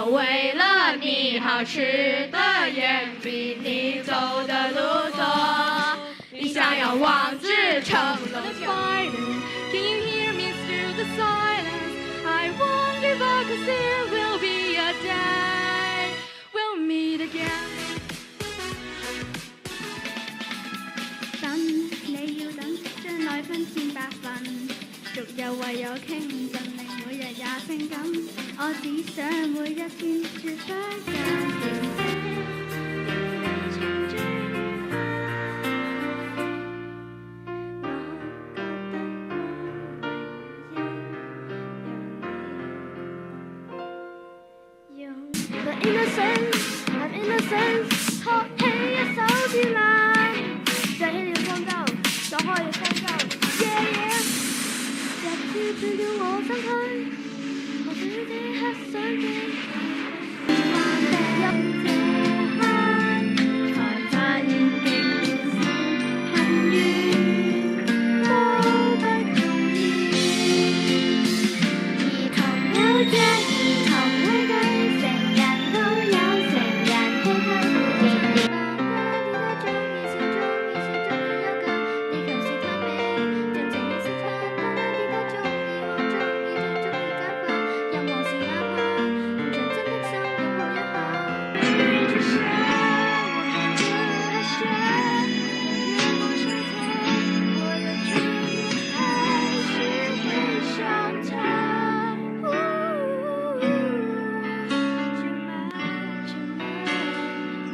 都为了你好吃的远比你走的路多。你想要望子成龙。Can you hear me through the silence? I won't give up 'cause there will be a day we'll meet again. 等你要等，將來分千百份，逐日唯有傾盡，令每日也性感。我只想每一天絕不間斷。The innocence of innocence， 托起一手戰艦，着起了方舟，躲開了方舟。日照照了我身軀，或許這刻想記。入這刻，才發現極是幸運都不容易。兒童有着兒童畏懼，成人都有成人的虛擬。終於是終於有個地球是太美，盡情地釋出。跌得終於我終於脫終於解放，任何事哪怕用盡真的心擁抱一下。只是我越往上爬，我的距離還是會相差。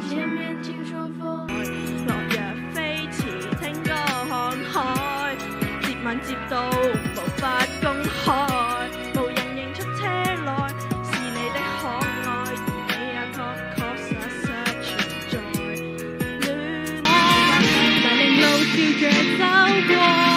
前面聽說風，落日飛馳，聽歌看海，接吻接到無法公開，無人認出車內是你的可愛，而你也確確實實存在。戀愛，帶領路笑着走過。